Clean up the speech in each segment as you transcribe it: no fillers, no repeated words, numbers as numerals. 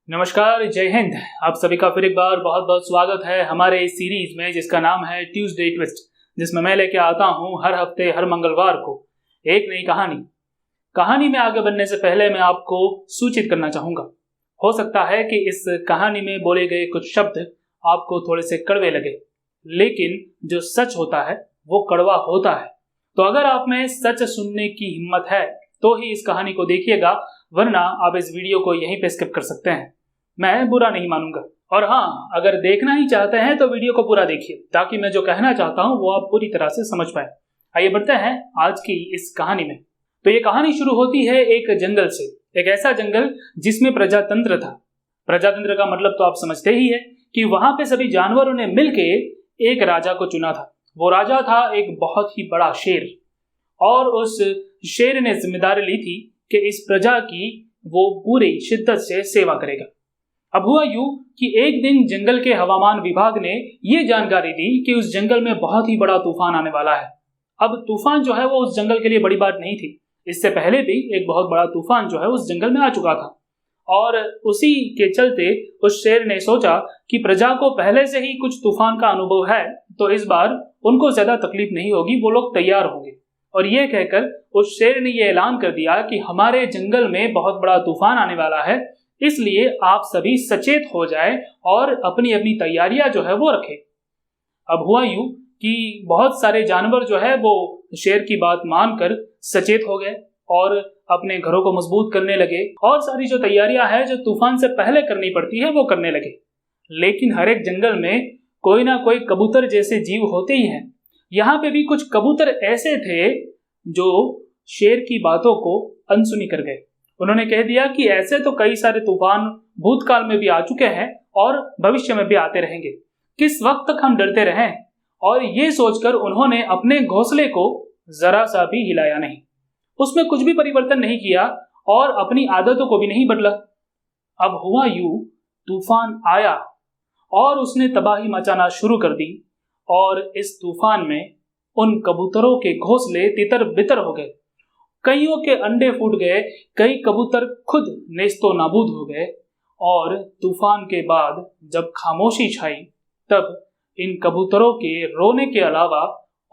नमस्कार, जय हिंद। आप सभी का फिर एक बार बहुत बहुत स्वागत है हमारे इस सीरीज में जिसका नाम है ट्यूसडे ट्विस्ट, जिसमें मैं लेके आता हूं हर हफ्ते हर मंगलवार को एक नई कहानी में आगे बढ़ने से पहले मैं आपको सूचित करना चाहूंगा, हो सकता है कि इस कहानी में बोले गए कुछ शब्द आपको थोड़े से कड़वे लगे, लेकिन जो सच होता है वो कड़वा होता है। तो अगर आप में सच सुनने की हिम्मत है तो ही इस कहानी को देखिएगा, वरना आप इस वीडियो को यहीं पे स्किप कर सकते हैं। मैं बुरा नहीं मानूंगा। और हाँ, अगर देखना ही चाहते हैं तो वीडियो को पूरा देखिए, ताकि मैं जो कहना चाहता हूँ वो आप पूरी तरह से समझ पाए। आइए बढ़ते हैं आज की इस कहानी में। तो ये कहानी शुरू होती है एक जंगल से, एक ऐसा जंगल जिसमें प्रजातंत्र था। प्रजातंत्र का मतलब तो आप समझते ही है कि वहां पे सभी जानवरों ने मिलके एक राजा को चुना था। वो राजा था एक बहुत ही बड़ा शेर, और उस शेर ने जिम्मेदारी ली थी कि इस प्रजा की वो पूरी शिद्दत से सेवा करेगा। अब हुआ यूं कि एक दिन जंगल के हवामान विभाग ने ये जानकारी दी कि उस जंगल में बहुत ही बड़ा तूफान आने वाला है। अब तूफान जो है वो उस जंगल के लिए बड़ी बात नहीं थी। इससे पहले भी एक बहुत बड़ा तूफान जो है उस जंगल में आ चुका था, और उसी के चलते उस शेर ने सोचा कि प्रजा को पहले से ही कुछ तूफान का अनुभव है, तो इस बार उनको ज्यादा तकलीफ नहीं होगी, वो लोग तैयार होंगे। और ये कहकर उस शेर ने ये ऐलान कर दिया कि हमारे जंगल में बहुत बड़ा तूफान आने वाला है, इसलिए आप सभी सचेत हो जाए और अपनी अपनी तैयारियां जो है वो रखें। अब हुआ यूं कि बहुत सारे जानवर जो है वो शेर की बात मानकर सचेत हो गए और अपने घरों को मजबूत करने लगे, और सारी जो तैयारियां हैं जो तूफान से पहले करनी पड़ती है वो करने लगे। लेकिन हर एक जंगल में कोई ना कोई कबूतर जैसे जीव होते ही हैं। यहाँ पे भी कुछ कबूतर ऐसे थे जो शेर की बातों को अनसुनी कर गए। उन्होंने कह दिया कि ऐसे तो कई सारे तूफान भूतकाल में भी आ चुके हैं और भविष्य में भी आते रहेंगे, किस वक्त तक हम डरते रहें। और ये सोचकर उन्होंने अपने घोंसले को जरा सा भी हिलाया नहीं, उसमें कुछ भी परिवर्तन नहीं किया और अपनी आदतों को भी नहीं बदला। अब हुआ यूं, तूफान आया और उसने तबाही मचाना शुरू कर दी, और इस तूफान में उन कबूतरों के घोंसले तितर बितर हो गए। कईयों के अंडे फूट गए, कई कबूतर खुद नेस्तो नाबूद हो गए। और तूफान के बाद जब खामोशी छाई, तब इन कबूतरों के रोने के अलावा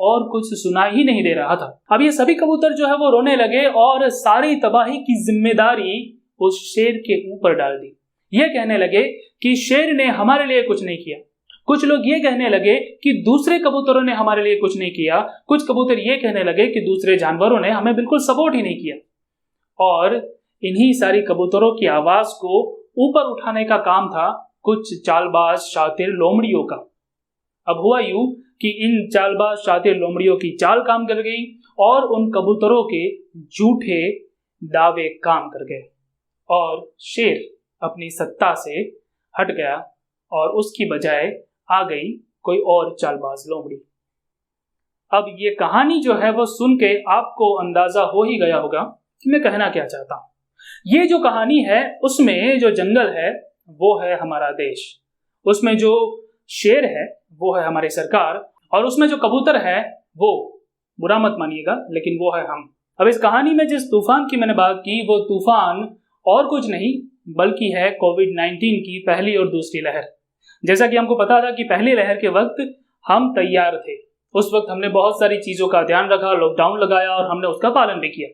और कुछ सुनाई ही नहीं दे रहा था। अब ये सभी कबूतर जो है वो रोने लगे और सारी तबाही की जिम्मेदारी उस शेर के ऊपर डाल दी। ये कहने लगे कि शेर ने हमारे लिए कुछ नहीं किया। कुछ लोग ये कहने लगे कि दूसरे कबूतरों ने हमारे लिए कुछ नहीं किया। कुछ कबूतर ये कहने लगे कि दूसरे जानवरों ने हमें बिल्कुल सपोर्ट ही नहीं किया। और इन्हीं सारी कबूतरों की आवाज को ऊपर उठाने का काम था कुछ चालबाज शातिर लोमड़ियों का। अब हुआ यूं कि इन चालबाज शातिर लोमड़ियों की चाल काम कर गई और उन कबूतरों के झूठे दावे काम कर गए, और शेर अपनी सत्ता से हट गया और उसकी बजाय आ गई कोई और चालबाज लोमड़ी। अब ये कहानी जो है वो सुन के आपको अंदाजा हो ही गया होगा कि मैं कहना क्या चाहता हूं। ये जो कहानी है उसमें जो जंगल है वो है हमारा देश, उसमें जो शेर है वो है हमारी सरकार, और उसमें जो कबूतर है वो, बुरा मत मानिएगा, लेकिन वो है हम। अब इस कहानी में जिस तूफान की मैंने बात की वो तूफान और कुछ नहीं बल्कि है कोविड-19 की पहली और दूसरी लहर। जैसा कि हमको पता था कि पहली लहर के वक्त हम तैयार थे, उस वक्त हमने बहुत सारी चीजों का ध्यान रखा, लॉकडाउन लगाया और हमने उसका पालन भी किया।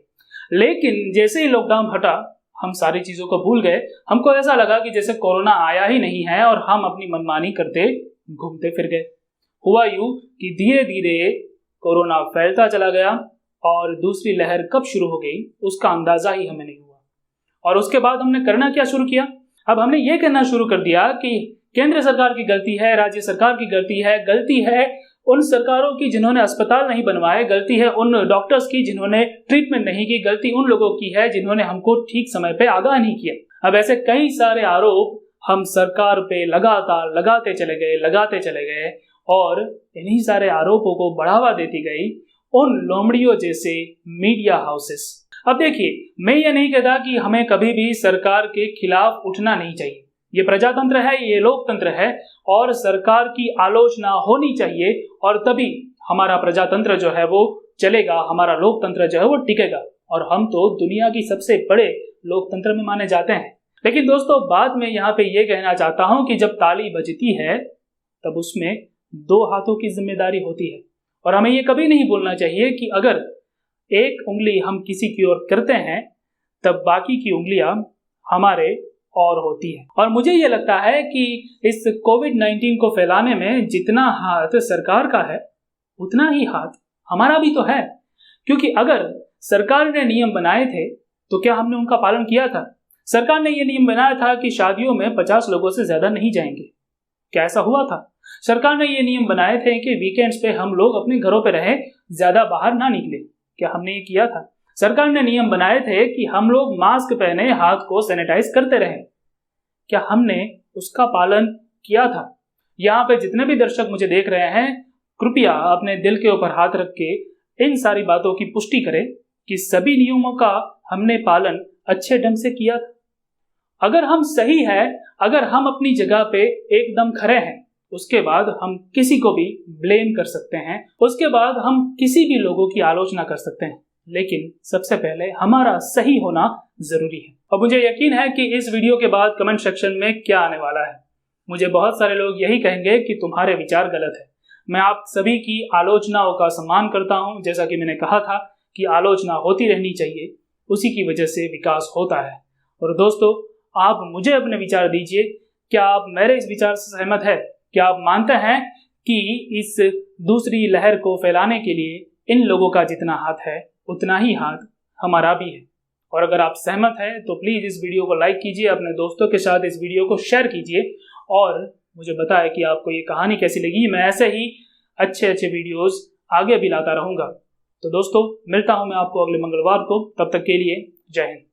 लेकिन जैसे ही लॉकडाउन हटा हम सारी चीजों को भूल गए। हमको ऐसा लगा कि जैसे कोरोना आया ही नहीं है और हम अपनी मनमानी करते घूमते फिर गए। हुआ यूं कि धीरे धीरे कोरोना फैलता चला गया और दूसरी लहर कब शुरू हो गई उसका अंदाजा ही हमें नहीं हुआ। और उसके बाद हमने करना क्या शुरू किया? अब हमने ये कहना शुरू कर दिया कि केंद्र सरकार की गलती है, राज्य सरकार की गलती है उन सरकारों की जिन्होंने अस्पताल नहीं बनवाए, गलती है उन डॉक्टर्स की जिन्होंने ट्रीटमेंट नहीं की, गलती उन लोगों की है जिन्होंने हमको ठीक समय पे आगाह नहीं किया। अब ऐसे कई सारे आरोप हम सरकार पे लगातार लगाते चले गए और इन्हीं सारे आरोपों को बढ़ावा देती गई उन लोमड़ियों जैसे मीडिया हाउसेस। अब देखिए, मैं ये नहीं कहता कि हमें कभी भी सरकार के खिलाफ उठना नहीं चाहिए। ये प्रजातंत्र है, ये लोकतंत्र है और सरकार की आलोचना होनी चाहिए और तभी हमारा प्रजातंत्र जो है वो चलेगा, हमारा लोकतंत्र जो है वो टिकेगा। और हम तो दुनिया की सबसे बड़े लोकतंत्र में माने जाते हैं। लेकिन दोस्तों बात मैं यहाँ पे ये कहना चाहता हूँ कि जब ताली बजती है तब उसमें दो हाथों की जिम्मेदारी होती है, और हमें ये कभी नहीं भूलना चाहिए कि अगर एक उंगली हम किसी की ओर करते हैं तब बाकी की उंगलियां हमारे और होती है। और मुझे ये लगता है कि इस कोविड-19 को फैलाने में जितना हाथ सरकार का है उतना ही हाथ हमारा भी तो है, क्योंकि अगर सरकार ने नियम बनाए थे तो क्या हमने उनका पालन किया था? सरकार ने ये नियम बनाया था कि शादियों में 50 लोगों से ज्यादा नहीं जाएंगे। क्या ऐसा हुआ था? सरकार ने ये नियम बनाए थे कि वीकेंड्स पे हम लोग अपने घरों पे रहें, ज्यादा बाहर ना निकले। क्या हमने ये किया था? सरकार ने नियम बनाए थे कि हम लोग मास्क पहने, हाथ को सैनिटाइज करते रहें। क्या हमने उसका पालन किया था? यहाँ पे जितने भी दर्शक मुझे देख रहे हैं, कृपया अपने दिल के ऊपर हाथ रख के इन सारी बातों की पुष्टि करें कि सभी नियमों का हमने पालन अच्छे ढंग से किया था। अगर हम सही है, अगर हम अपनी जगह पे एकदम खरे हैं, उसके बाद हम किसी को भी ब्लेम कर सकते हैं, उसके बाद हम किसी भी लोगों की आलोचना कर सकते हैं, लेकिन सबसे पहले हमारा सही होना जरूरी है। और मुझे यकीन है कि इस वीडियो के बाद कमेंट सेक्शन में क्या आने वाला है। मुझे बहुत सारे लोग यही कहेंगे कि तुम्हारे विचार गलत है। मैं आप सभी की आलोचनाओं का सम्मान करता हूं, जैसा कि मैंने कहा था कि आलोचना होती रहनी चाहिए, उसी की वजह से विकास होता है। और दोस्तों, आप मुझे अपने विचार दीजिए, क्या आप मेरे इस विचार से सहमत है? क्या आप मानते हैं कि इस दूसरी लहर को फैलाने के लिए इन लोगों का जितना हाथ है उतना ही हाथ हमारा भी है? और अगर आप सहमत हैं तो प्लीज़ इस वीडियो को लाइक कीजिए, अपने दोस्तों के साथ इस वीडियो को शेयर कीजिए और मुझे बताएं कि आपको ये कहानी कैसी लगी। मैं ऐसे ही अच्छे अच्छे वीडियोस आगे भी लाता रहूँगा। तो दोस्तों, मिलता हूँ मैं आपको अगले मंगलवार को। तब तक के लिए जय हिंद।